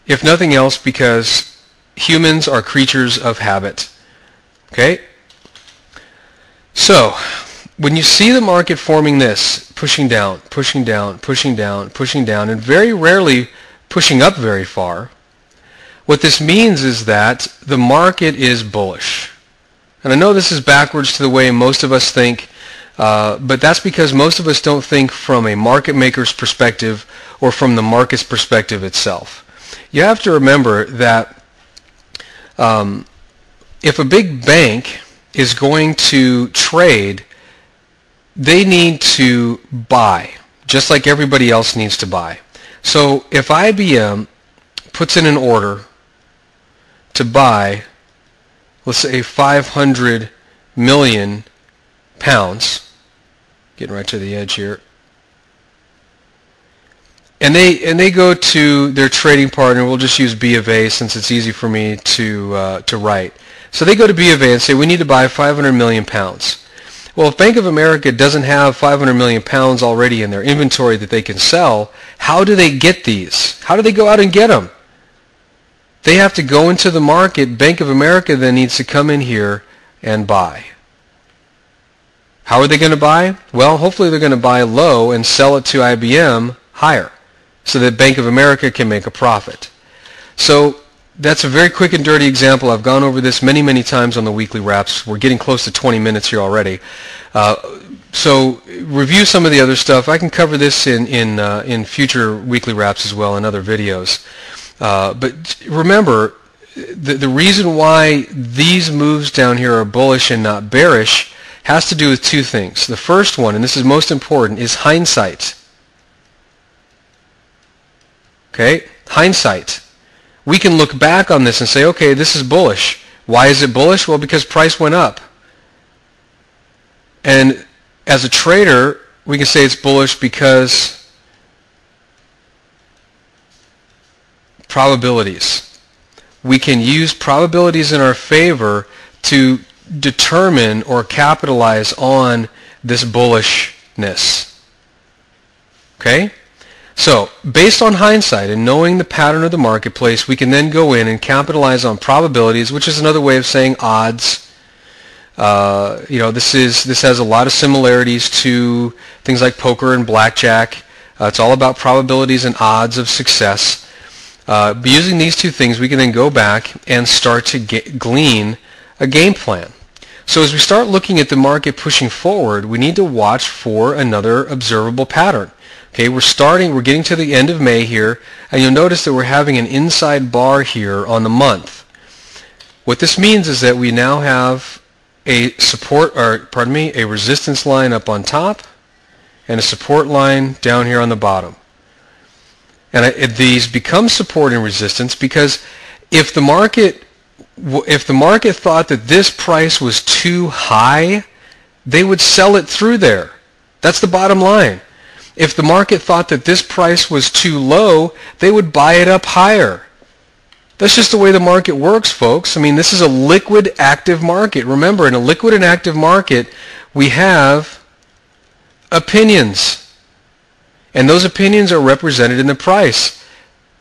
if nothing else because humans are creatures of habit. Okay? So, when you see the market forming this, pushing down, pushing down, pushing down, pushing down, and very rarely pushing up very far, what this means is that the market is bullish. And I know this is backwards to the way most of us think, but that's because most of us don't think from a market maker's perspective or from the market's perspective itself. You have to remember that if a big bank is going to trade, they need to buy, just like everybody else needs to buy. So if IBM puts in an order to buy, let's say 500 million pounds, getting right to the edge here, and they go to their trading partner, we'll just use B of A since it's easy for me to write. So they go to B of A and say, we need to buy 500 million pounds. Well, if Bank of America doesn't have 500 million pounds already in their inventory that they can sell, how do they get these? How do they go out and get them? They have to go into the market. Bank of America then needs to come in here and buy. How are they going to buy? Well, hopefully they're going to buy low and sell it to IBM higher so that Bank of America can make a profit. So that's a very quick and dirty example. I've gone over this many, many times on the weekly wraps. We're getting close to 20 minutes here already. So review some of the other stuff. I can cover this in future weekly wraps as well in other videos. But remember, the reason why these moves down here are bullish and not bearish has to do with two things. The first one, and this is most important, is hindsight. Okay? Hindsight. We can look back on this and say, okay, this is bullish. Why is it bullish? Well, because price went up. And as a trader, we can say it's bullish because probabilities. We can use probabilities in our favor to determine or capitalize on this bullishness. Okay? So, based on hindsight and knowing the pattern of the marketplace, we can then go in and capitalize on probabilities, which is another way of saying odds. This has a lot of similarities to things like poker and blackjack. It's all about probabilities and odds of success. Using these two things, we can then go back and start to glean a game plan. So as we start looking at the market pushing forward, we need to watch for another observable pattern. Okay, we're getting to the end of May here, and you'll notice that we're having an inside bar here on the month. What this means is that we now have a resistance line up on top and a support line down here on the bottom. And these become support and resistance because if the market thought that this price was too high, they would sell it through there. That's the bottom line. If the market thought that this price was too low, they would buy it up higher. That's just the way the market works, folks. I mean, this is a liquid active market. Remember, in a liquid and active market, we have opinions. And those opinions are represented in the price.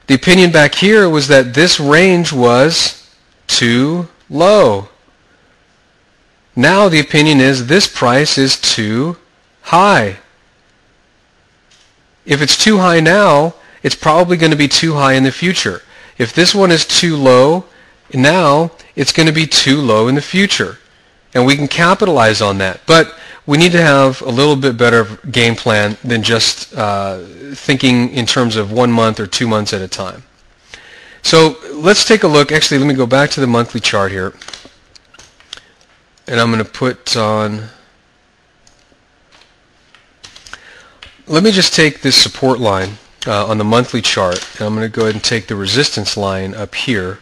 The opinion back here was that this range was too low. Now the opinion is this price is too high. If it's too high now, it's probably going to be too high in the future. If this one is too low now, it's going to be too low in the future. And we can capitalize on that. But we need to have a little bit better game plan than just thinking in terms of 1 month or 2 months at a time. So let's take a look. Actually, let me go back to the monthly chart here. And I'm going to put on... Let me just take this support line on the monthly chart, and I'm going to go ahead and take the resistance line up here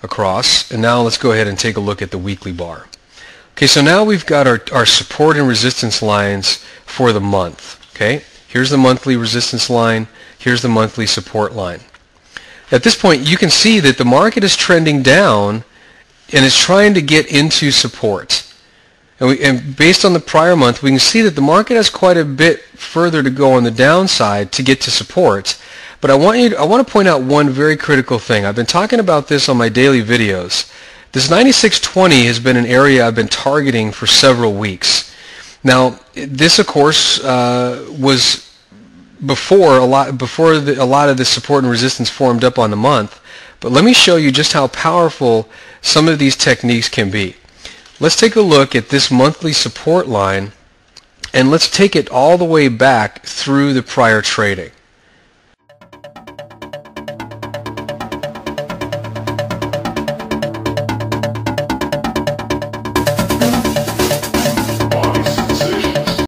across. And now let's go ahead and take a look at the weekly bar. Okay, so now we've got our support and resistance lines for the month. Okay, here's the monthly resistance line. Here's the monthly support line. At this point, you can see that the market is trending down and is trying to get into support. And based on the prior month, we can see that the market has quite a bit further to go on the downside to get to support. But I want to point out one very critical thing. I've been talking about this on my daily videos. This 9620 has been an area I've been targeting for several weeks. Now, this of course was before a lot of this support and resistance formed up on the month. But let me show you just how powerful some of these techniques can be. Let's take a look at this monthly support line, and let's take it all the way back through the prior trading.